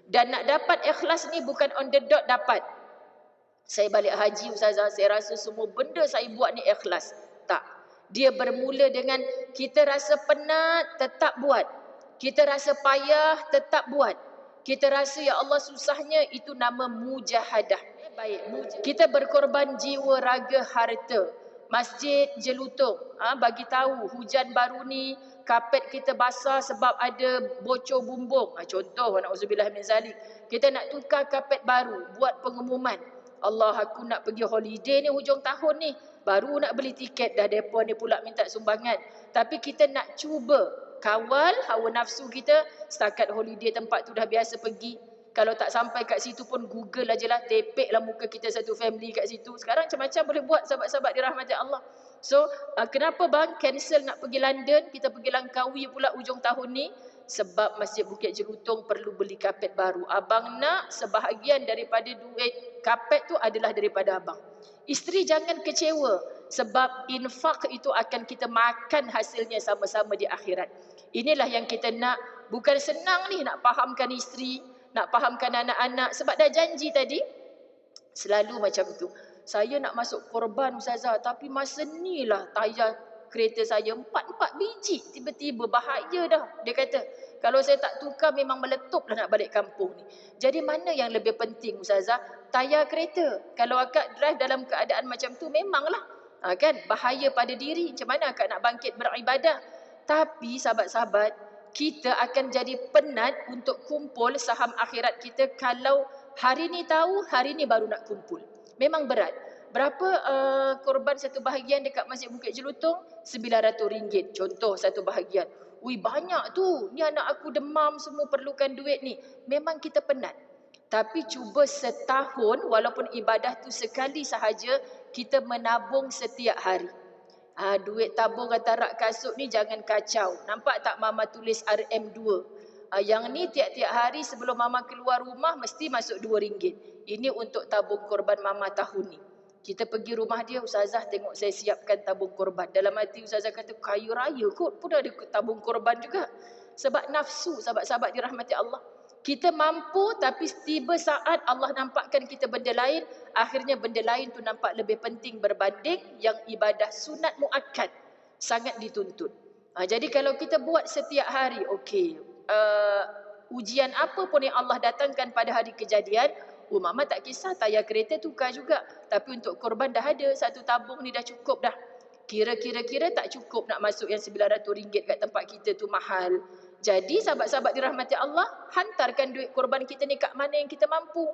Dan nak dapat ikhlas ni bukan on the dot dapat. Saya balik haji ustazah, saya rasa semua benda saya buat ni ikhlas. Tak. Dia bermula dengan kita rasa penat, tetap buat. Kita rasa payah, tetap buat. Kita rasa ya Allah susahnya, itu nama mujahadah. Baik, kita berkorban jiwa, raga, harta. Masjid Jelutung bagi tahu hujan baru ni kapet kita basah sebab ada bocor bumbung. Contoh, na'udzubillah min zalik. Kita nak tukar kapet baru, buat pengumuman. Allah, aku nak pergi holiday ni hujung tahun ni. Baru nak beli tiket dah, depa ni pula minta sumbangan. Tapi kita nak cuba kawal hawa nafsu kita. Setakat holiday tempat tu dah biasa pergi. Kalau tak sampai kat situ pun Google aja lah, tepeklah muka kita satu family kat situ. Sekarang macam-macam boleh buat sahabat-sahabat dirahmati Allah. So, kenapa bang cancel nak pergi London, kita pergi Langkawi pula ujung tahun ni? Sebab Masjid Bukit Jelutong perlu beli kapet baru. Abang nak sebahagian daripada duit kapet tu adalah daripada abang. Isteri jangan kecewa sebab infak itu akan kita makan hasilnya sama-sama di akhirat. Inilah yang kita nak. Bukan senang ni nak fahamkan isteri, nak fahamkan anak-anak sebab dah janji tadi. Selalu macam tu. Saya nak masuk korban ustazah, tapi masa ni lah tayar kereta saya 4 biji. Tiba-tiba bahaya dah. Dia kata, kalau saya tak tukar memang meletup lah nak balik kampung ni. Jadi mana yang lebih penting ustazah? Tayar kereta. Kalau akak drive dalam keadaan macam tu memanglah kan bahaya pada diri. Macam mana akak nak bangkit beribadah? Tapi sahabat-sahabat, kita akan jadi penat untuk kumpul saham akhirat kita kalau hari ni tahu, hari ni baru nak kumpul. Memang berat. Berapa korban satu bahagian dekat Masjid Bukit Jelutong? RM900. Contoh satu bahagian. Ui, banyak tu. Ni anak aku demam semua perlukan duit ni. Memang kita penat. Tapi cuba setahun, walaupun ibadah tu sekali sahaja, kita menabung setiap hari. Duit tabung atau rak kasut ni jangan kacau. Nampak tak mama tulis RM2? Yang ni tiap-tiap hari sebelum mama keluar rumah mesti masuk RM2. Ini untuk tabung korban mama tahun ni. Kita pergi rumah dia, ustazah tengok saya siapkan tabung korban. Dalam hati ustazah kata, kaya raya kot pun ada tabung korban juga. Sebab nafsu, sahabat-sahabat dirahmati Allah. Kita mampu tapi tiba saat Allah nampakkan kita benda lain, akhirnya benda lain tu nampak lebih penting berbanding yang ibadah sunat muakkad. Sangat dituntut. Jadi kalau kita buat setiap hari, okey, ujian apa pun yang Allah datangkan pada hari kejadian, mama tak kisah, tayar kereta tukar juga. Tapi untuk korban dah ada, satu tabung ni dah cukup dah. Kira-kira tak cukup nak masuk yang RM900 kat tempat kita tu mahal. Jadi sahabat-sahabat dirahmati Allah, hantarkan duit korban kita ni kat mana yang kita mampu.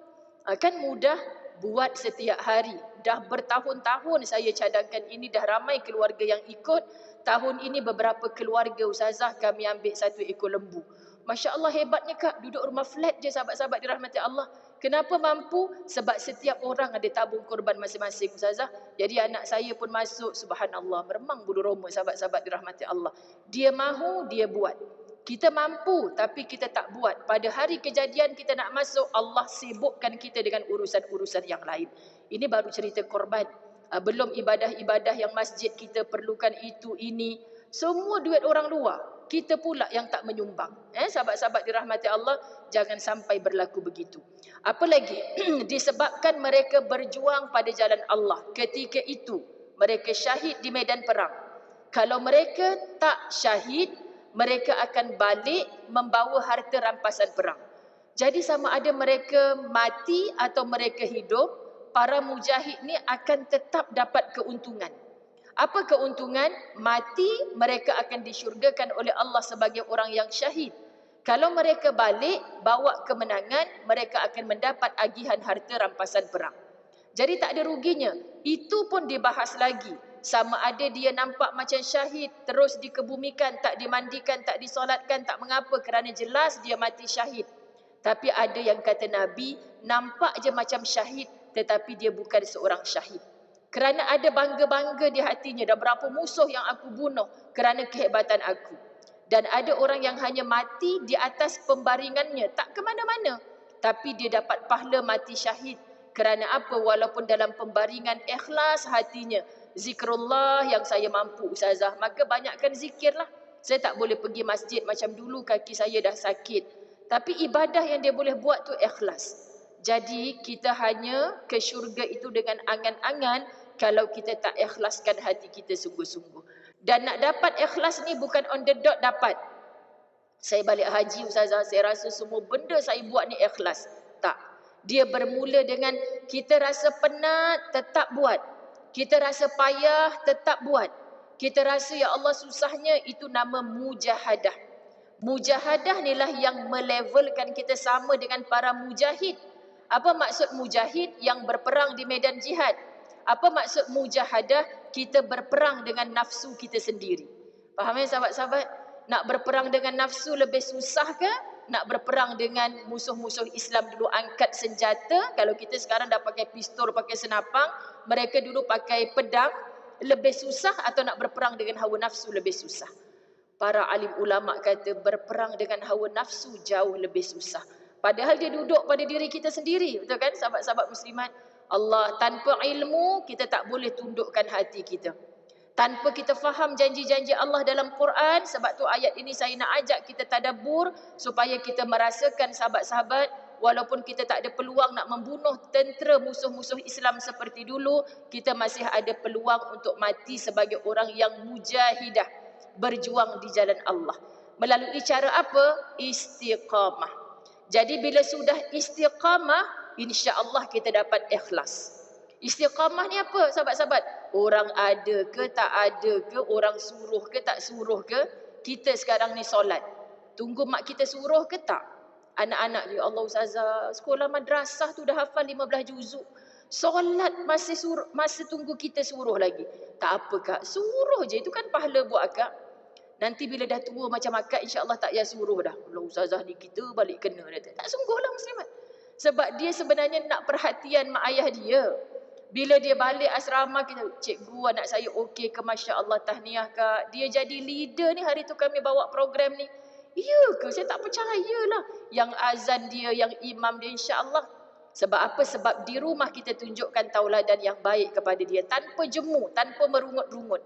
Kan mudah, buat setiap hari. Dah bertahun-tahun saya cadangkan ini, dah ramai keluarga yang ikut. Tahun ini beberapa keluarga ustazah kami ambil 1 ekor lembu. Masya Allah hebatnya kak, duduk rumah flat je sahabat-sahabat dirahmati Allah. Kenapa mampu? Sebab setiap orang ada tabung korban masing-masing ustazah. Jadi anak saya pun masuk, subhanallah, meremang bulu roma sahabat-sahabat dirahmati Allah. Dia mahu, dia buat. Kita mampu tapi kita tak buat. Pada hari kejadian kita nak masuk, Allah sibukkan kita dengan urusan-urusan yang lain. Ini baru cerita korban. Belum ibadah-ibadah yang masjid kita perlukan itu, ini. Semua duit orang luar. Kita pula yang tak menyumbang. Sahabat-sahabat dirahmati Allah, jangan sampai berlaku begitu. Apa lagi? Disebabkan mereka berjuang pada jalan Allah. Ketika itu, mereka syahid di medan perang. Kalau mereka tak syahid, mereka akan balik membawa harta rampasan perang. Jadi sama ada mereka mati atau mereka hidup, para mujahid ni akan tetap dapat keuntungan. Apa keuntungan? Mati, mereka akan disyurgakan oleh Allah sebagai orang yang syahid. Kalau mereka balik, bawa kemenangan, mereka akan mendapat agihan harta rampasan perang. Jadi tak ada ruginya. Itu pun dibahas lagi. Sama ada dia nampak macam syahid, terus dikebumikan, tak dimandikan, tak disolatkan, tak mengapa, kerana jelas dia mati syahid. Tapi ada yang kata Nabi, nampak je macam syahid, tetapi dia bukan seorang syahid. Kerana ada bangga-bangga di hatinya, dah berapa musuh yang aku bunuh kerana kehebatan aku. Dan ada orang yang hanya mati di atas pembaringannya, tak ke mana-mana. Tapi dia dapat pahala mati syahid. Kerana apa? Walaupun dalam pembaringan ikhlas hatinya, zikrullah yang saya mampu ustazah, maka banyakkan zikirlah. Saya tak boleh pergi masjid macam dulu, kaki saya dah sakit. Tapi ibadah yang dia boleh buat tu ikhlas. Jadi kita hanya ke syurga itu dengan angan-angan kalau kita tak ikhlaskan hati kita sungguh-sungguh. Dan nak dapat ikhlas ni bukan on the dot dapat. Saya balik haji Ustazah, saya rasa semua benda saya buat ni ikhlas. Tak. Dia bermula dengan kita rasa penat, tetap buat. Kita rasa payah, tetap buat. Kita rasa ya Allah susahnya, itu nama mujahadah. Mujahadah inilah yang melevelkan kita sama dengan para mujahid. Apa maksud mujahid? Yang berperang di medan jihad. Apa maksud mujahadah? Kita berperang dengan nafsu kita sendiri. Faham ya sahabat-sahabat? Nak berperang dengan nafsu lebih susah ke? Nak berperang dengan musuh-musuh Islam dulu angkat senjata. Kalau kita sekarang dah pakai pistol, pakai senapang, mereka dulu pakai pedang, lebih susah atau nak berperang dengan hawa nafsu lebih susah? Para alim ulama kata berperang dengan hawa nafsu jauh lebih susah. Padahal dia duduk pada diri kita sendiri. Betul kan sahabat-sahabat muslimat? Allah, tanpa ilmu kita tak boleh tundukkan hati kita. Tanpa kita faham janji-janji Allah dalam Quran. Sebab tu ayat ini saya nak ajak kita tadabbur supaya kita merasakan sahabat-sahabat, walaupun kita tak ada peluang nak membunuh tentera musuh-musuh Islam seperti dulu, kita masih ada peluang untuk mati sebagai orang yang mujahidah, berjuang di jalan Allah. Melalui cara apa? Istiqamah. Jadi bila sudah istiqamah, insya-Allah kita dapat ikhlas. Istiqamah ni apa sahabat-sahabat? Orang ada ke tak ada ke, orang suruh ke tak suruh ke, kita sekarang ni solat. Tunggu mak kita suruh ke tak? Anak-anak dia, Allah Ustazah, sekolah madrasah tu dah hafal 15 juzuk. Solat masih tunggu kita suruh lagi. Tak apa kak, suruh je, itu kan pahala buat akak. Nanti bila dah tua macam akak, insya-Allah tak payah suruh dah. Allah Ustazah ni kita balik kena. Tak sungguhlah muslimat. Sebab dia sebenarnya nak perhatian mak ayah dia. Bila dia balik asrama, kita, cikgu anak saya okey ke, Masya Allah, tahniah kak. Dia jadi leader ni, hari tu kami bawa program ni. Ya ke? Saya tak percaya lah. Yang azan dia, yang imam dia, insya Allah. Sebab apa? Sebab di rumah kita tunjukkan tauladan yang baik kepada dia. Tanpa jemu, tanpa merungut-rungut.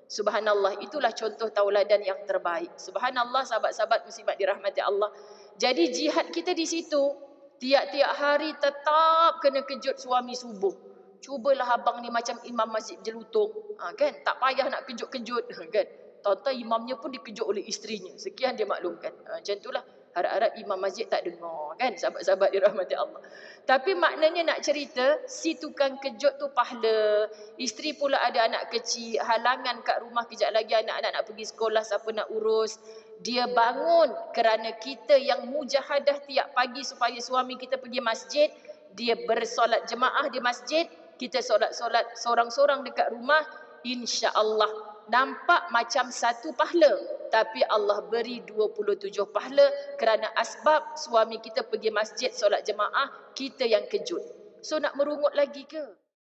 Subhanallah, itulah contoh tauladan yang terbaik. Subhanallah, sahabat-sahabat muslimat dirahmati Allah. Jadi jihad kita di situ, tiap-tiap hari tetap kena kejut suami subuh. Cubalah abang ni macam imam masjid Jelutung, kan? Tak payah nak kejut-kejut, kan? Tahu-tahu imamnya pun dikejut oleh isterinya. Sekian dia maklumkan. Macam itulah. Harap-harap imam masjid tak dengar, kan? Sahabat-sahabat dirahmati Allah. Tapi maknanya nak cerita, si tukang kejut tu pahala. Isteri pula ada anak kecil, halangan kat rumah kejap lagi anak-anak nak pergi sekolah, siapa nak urus. Dia bangun kerana kita yang mujahadah tiap pagi supaya suami kita pergi masjid. Dia bersolat jemaah di masjid, kita solat-solat sorang-sorang dekat rumah. InsyaAllah nampak macam satu pahala, tapi Allah beri 27 pahala kerana asbab suami kita pergi masjid solat jemaah, kita yang kejut. So nak merungut lagi ke?